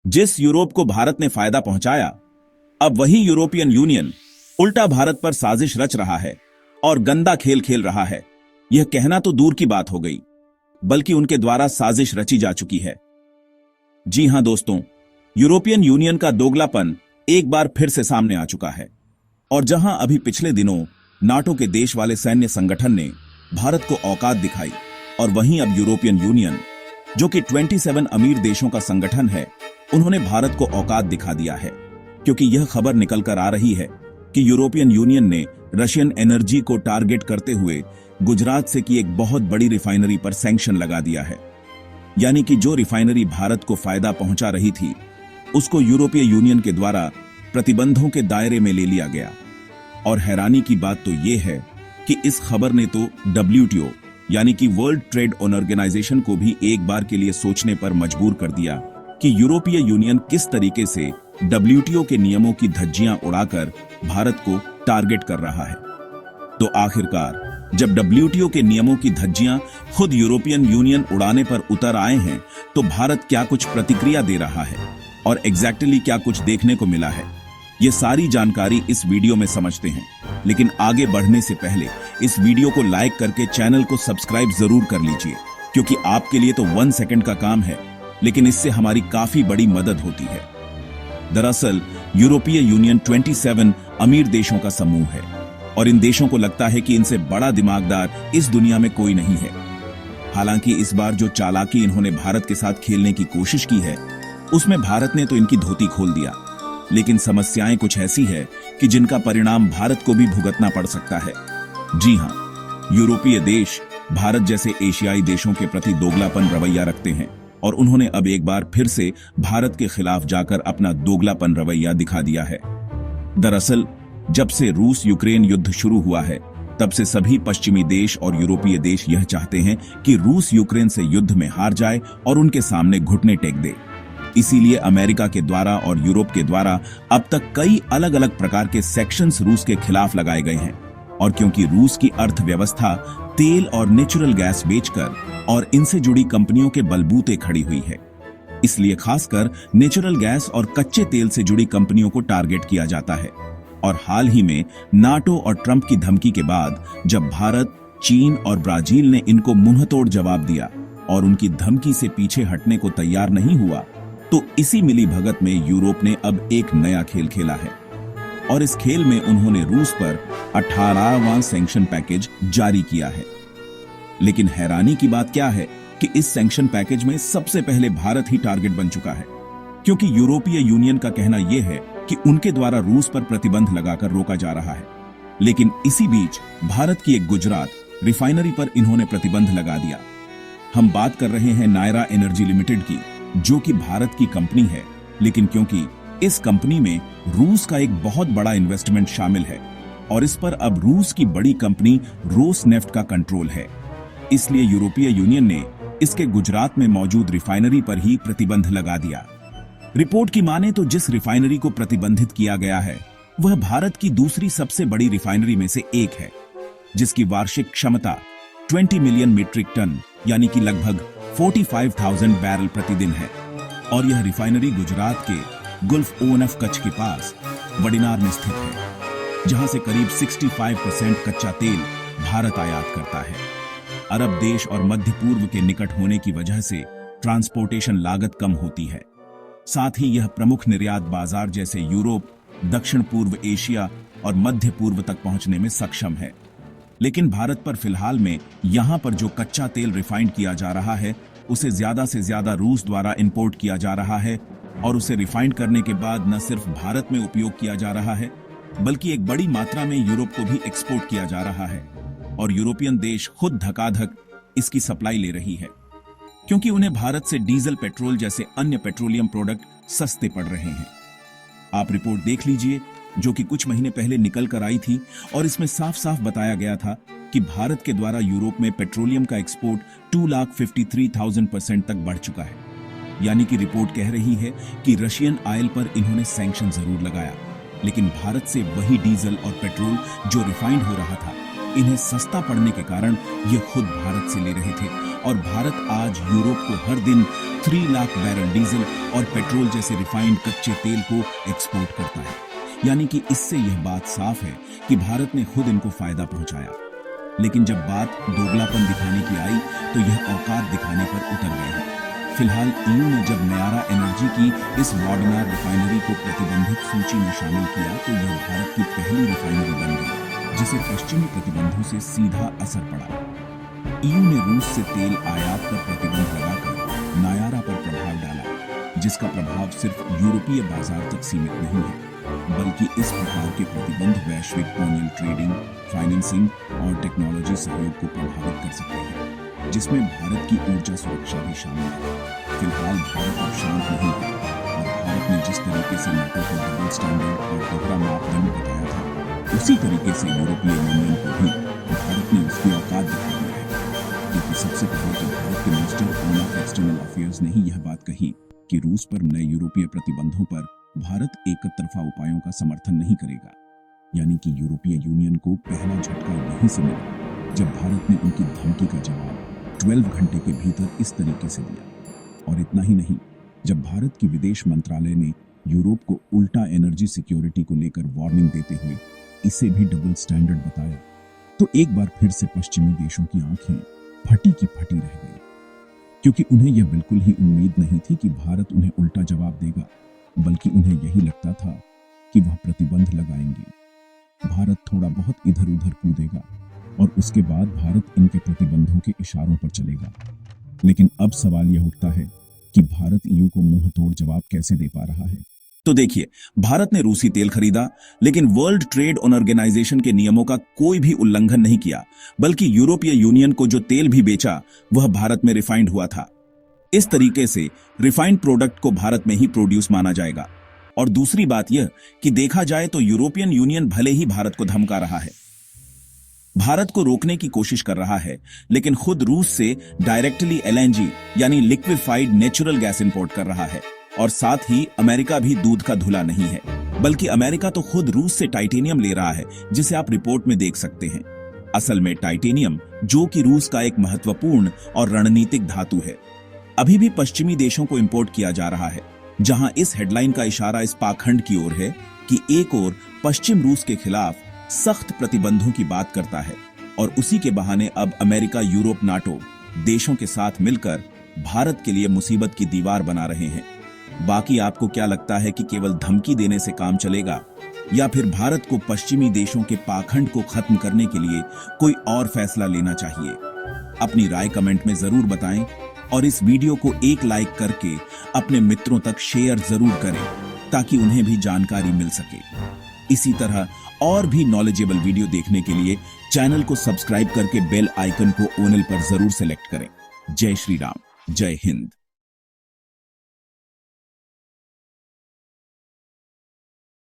जिस यूरोप को भारत ने फायदा पहुंचाया, अब वही यूरोपियन यूनियन उल्टा भारत पर साजिश रच रहा है और गंदा खेल खेल रहा है। यह कहना तो दूर की बात हो गई, बल्कि उनके द्वारा साजिश रची जा चुकी है। जी हां दोस्तों, यूरोपियन यूनियन का दोगलापन एक बार फिर से सामने आ चुका है। और जहां अभी पिछले दिनों नाटो के देश वाले सैन्य संगठन ने भारत को औकात दिखाई, और वहीं अब यूरोपियन यूनियन, जो कि 27 अमीर देशों का संगठन है, उन्होंने भारत को औकात दिखा दिया है। क्योंकि यह खबर निकल कर आ रही है कि यूरोपियन यूनियन ने रशियन एनर्जी को टारगेट करते हुए गुजरात से की एक बहुत बड़ी रिफाइनरी पर सैंक्शन लगा दिया है। यानी कि जो रिफाइनरी भारत को फायदा पहुंचा रही थी, उसको यूरोपीय यूनियन के द्वारा प्रतिबंधों के दायरे में ले लिया गया। और हैरानी की बात तो यह है कि इस खबर ने तो WTO यानी कि वर्ल्ड ट्रेड ऑर्गेनाइजेशन को भी एक बार के लिए सोचने पर मजबूर कर दिया कि यूरोपीय यूनियन किस तरीके से WTO के नियमों की धज्जियां उड़ाकर भारत को टारगेट कर रहा है। तो आखिरकार जब WTO के नियमों की धज्जियां खुद यूरोपियन यूनियन उड़ाने पर उतर आए हैं, तो भारत क्या कुछ प्रतिक्रिया दे रहा है और एग्जैक्टली क्या कुछ देखने को मिला है, ये सारी जानकारी इस वीडियो में समझते हैं। लेकिन आगे बढ़ने से पहले इस वीडियो को लाइक करके चैनल को सब्सक्राइब जरूर कर लीजिए, क्योंकि आपके लिए तो 1 सेकंड का काम है, लेकिन इससे हमारी काफी बड़ी मदद होती है। दरअसल यूरोपीय यूनियन 27 अमीर देशों का समूह है, और इन देशों को लगता है कि इनसे बड़ा दिमागदार इस दुनिया में कोई नहीं है। हालांकि इस बार जो चालाकी इन्होंने भारत के साथ खेलने की कोशिश की है, उसमें भारत ने तो इनकी धोती खोल दिया। लेकिन समस्याएं कुछ ऐसी है कि जिनका परिणाम भारत को भी भुगतना पड़ सकता है। जी हां, यूरोपीय देश भारत जैसे एशियाई देशों के प्रति दोगलापन रवैया रखते हैं, और उन्होंने अब एक बार फिर से भारत के खिलाफ जाकर अपना दोगलापन रवैया दिखा दिया है। दरअसल जब से रूस यूक्रेन युद्ध शुरू हुआ है, तब से सभी पश्चिमी देश और यूरोपीय देश यह चाहते हैं कि रूस यूक्रेन से युद्ध में हार जाए और उनके सामने घुटने टेक दे। इसीलिए अमेरिका के द्वारा और यूरोप के द्वारा अब तक कई अलग अलग प्रकार के सेक्शंस रूस के खिलाफ लगाए गए हैं। और क्योंकि रूस की अर्थव्यवस्था तेल और नेचुरल गैस बेचकर और इनसे जुड़ी कंपनियों के बलबूते खड़ी हुई है, इसलिए खासकर नेचुरल गैस और कच्चे तेल से जुड़ी कंपनियों को टारगेट किया जाता है। और हाल ही में नाटो और ट्रंप की धमकी के बाद जब भारत, चीन और ब्राजील ने इनको मुंहतोड़ जवाब दिया और उनकी धमकी से पीछे हटने को तैयार नहीं हुआ, तो इसी मिली भगत में यूरोप ने अब एक नया खेल खेला है। और इस खेल में उन्होंने रूस पर 18वां सैंक्शन पैकेज जारी किया है। लेकिन हैरानी की बात क्या है कि इस सैंक्शन पैकेज में सबसे पहले भारत ही टारगेट बन चुका है, क्योंकि यूरोपीय यूनियन का कहना यह है कि उनके द्वारा रूस पर प्रतिबंध लगाकर रोका जा रहा है। लेकिन इसी बीच भारत की एक गुजरात रिफाइनरी पर इन्होंने प्रतिबंध लगा दिया। हम बात कर रहे हैं नायरा एनर्जी लिमिटेड की, जो कि भारत की कंपनी है, लेकिन क्योंकि इस कंपनी में रूस का एक बहुत बड़ा इन्वेस्टमेंट शामिल है और इस पर अब रूस की बड़ी कंपनी रोसनेफ्ट का कंट्रोल है, इसलिए यूरोपीय यूनियन ने इसके गुजरात में मौजूद रिफाइनरी पर ही प्रतिबंध लगा दिया। रिपोर्ट की माने तो जिस रिफाइनरी को प्रतिबंधित किया गया है, वह भारत की दूसरी सबसे बड़ी रिफाइनरी में से एक है, जिसकी वार्षिक क्षमता 20 मिलियन मीट्रिक टन यानी कि लगभग 45,000 बैरल प्रतिदिन है। और यह रिफाइनरी गुजरात के गुल्फ ONF कच्छ के पास वडिनार में स्थित है, जहां से करीब 65% कच्चा तेल भारत आयात करता है। अरब देश और मध्य पूर्व के निकट होने की वजह से ट्रांसपोर्टेशन लागत कम होती है। साथ ही यह प्रमुख निर्यात बाजार जैसे यूरोप, दक्षिण पूर्व एशिया और मध्य पूर्व तक पहुंचने में सक्षम है। लेकिन भारत पर फिलहाल में यहां पर जो कच्चा तेल रिफाइंड किया जा रहा है, उसे ज्यादा से ज्यादा रूस द्वारा इंपोर्ट किया जा रहा है, और उसे रिफाइंड करने के बाद न सिर्फ भारत में उपयोग किया जा रहा है, बल्कि एक बड़ी मात्रा में यूरोप को भी एक्सपोर्ट किया जा रहा है। और यूरोपियन देश खुद धकाधक इसकी सप्लाई ले रही है, क्योंकि उन्हें भारत से डीजल, पेट्रोल जैसे अन्य पेट्रोलियम प्रोडक्ट सस्ते पड़ रहे हैं। आप रिपोर्ट देख लीजिए, जो कि कुछ महीने पहले निकल कर आई थी, और इसमें साफ साफ बताया गया था कि भारत के द्वारा यूरोप में पेट्रोलियम का एक्सपोर्ट 2,53,000% तक बढ़ चुका है। यानी कि रिपोर्ट कह रही है कि रशियन ऑयल पर इन्होंने सैंक्शन जरूर लगाया, लेकिन भारत से वही डीजल और पेट्रोल जो रिफाइंड हो रहा था, इन्हें सस्ता पड़ने के कारण ये खुद भारत से ले रहे थे। और भारत आज यूरोप को हर दिन 3 लाख बैरल डीजल और पेट्रोल जैसे रिफाइंड कच्चे तेल को एक्सपोर्ट करता है। यानी कि इससे यह बात साफ है कि भारत ने खुद इनको फायदा पहुंचाया। लेकिन जब बात दोगलापन दिखाने की आई तो यह औकात दिखाने पर उतर गए हैं। फिलहाल ईयू ने जब नयारा एनर्जी की इस वार्डनार रिफाइनरी को प्रतिबंधित सूची में शामिल किया तो यह भारत की पहली रिफाइनरी बन गई जिसे पश्चिमी प्रतिबंधों से सीधा असर पड़ा। ईयू ने रूस से तेल आयात पर प्रतिबंध लगाकर नायारा पर प्रभाव डाला, जिसका प्रभाव सिर्फ यूरोपीय बाजार तक सीमित नहीं है, बल्कि इस प्रकार के प्रतिबंध वैश्विक ऑयल ट्रेडिंग, फाइनेंसिंग और टेक्नोलॉजी सहयोग को प्रभावित कर सकते हैं, जिसमें भारत की ऊर्जा सुरक्षा भी शामिल है। फिलहाल भारत अब शांत नहीं है और भारत ने जिस तरीके से नाटो को डबल स्टैंडर्ड और दोहरा मापदंड बताया था, उसी तरीके से यूरोपीय यूनियन को भी भारत ने उसकी औकात दिखा दिया है। क्योंकि सबसे पहले तो भारत के मिनिस्टर ऑफ एक्सटर्नल अफेयर्स ने ही यह बात कही कि रूस पर नए यूरोपीय प्रतिबंधों पर भारत एक तरफा उपायों का समर्थन नहीं करेगा। यानी कि यूरोपीय यूनियन को पहला झटका यहीं से मिला जब भारत ने उनकी धमकी का जवाब 12 घंटे के भीतर इस तरीके से दिया। और इतना ही नहीं, जब भारत की विदेश मंत्रालय ने यूरोप को उल्टा एनर्जी सिक्योरिटी को लेकर वार्निंग देते हुए इसे भी डबल स्टैंडर्ड बताया, तो एक बार फिर से पश्चिमी देशों की आंखें फटी की फटी रह गई, क्योंकि उन्हें यह बिल्कुल ही उम्मीद नहीं थी कि भारत उन्हें उल्टा जवाब देगा, बल्कि उन्हें यही लगता था कि वह प्रतिबंध लगाएंगे, भारत थोड़ा बहुत इधर उधर कूदेगा और उसके बाद भारत इनके प्रतिबंधों के इशारों पर चलेगा। लेकिन अब सवाल यह उठता है कि भारत ईयू को मुंह तोड़ जवाब कैसे दे पा रहा है। तो देखिए, भारत ने रूसी तेल खरीदा, लेकिन वर्ल्ड ट्रेड ऑर्गेनाइजेशन के नियमों का कोई भी उल्लंघन नहीं किया, बल्कि यूरोपीय यूनियन को जो तेल भी बेचा वह भारत में रिफाइंड हुआ था। इस तरीके से रिफाइंड प्रोडक्ट को भारत में ही प्रोड्यूस माना जाएगा। और दूसरी बात यह कि देखा जाए तो यूरोपियन यूनियन भले ही भारत को धमका रहा है, भारत को रोकने की कोशिश कर रहा है, लेकिन खुद रूस से डायरेक्टली एलएनजी यानी लिक्विफाइड नेचुरल गैस इंपोर्ट कर रहा है। और साथ ही अमेरिका भी दूध का धुला नहीं है, बल्कि अमेरिका तो खुद रूस से टाइटेनियम ले रहा है, जिसे आप रिपोर्ट में देख सकते हैं। असल में टाइटेनियम, जो कि रूस का एक महत्वपूर्ण और रणनीतिक धातु है, अभी भी पश्चिमी देशों को इंपोर्ट किया जा रहा है। जहां इस हेडलाइन का इशारा इस पाखंड की ओर है कि एक ओर पश्चिम रूस के खिलाफ सख्त प्रतिबंधों की बात करता है और उसी के बहाने अब अमेरिका, यूरोप, नाटो देशों के साथ मिलकर भारत के लिए मुसीबत की दीवार बना रहे हैं। बाकी आपको क्या लगता है कि केवल धमकी देने से काम चलेगा, या फिर भारत को पश्चिमी देशों के पाखंड को खत्म करने के लिए कोई और फैसला लेना चाहिए? अपनी राय कमेंट में जरूर बताएं और इस वीडियो को एक लाइक करके अपने मित्रों तक शेयर जरूर करें ताकि उन्हें भी जानकारी मिल सके। इसी तरह और भी नॉलेजेबल वीडियो देखने के लिए चैनल को सब्सक्राइब करके बेल आइकन को ओनल पर जरूर सेलेक्ट करें। जय श्री राम, जय हिंद।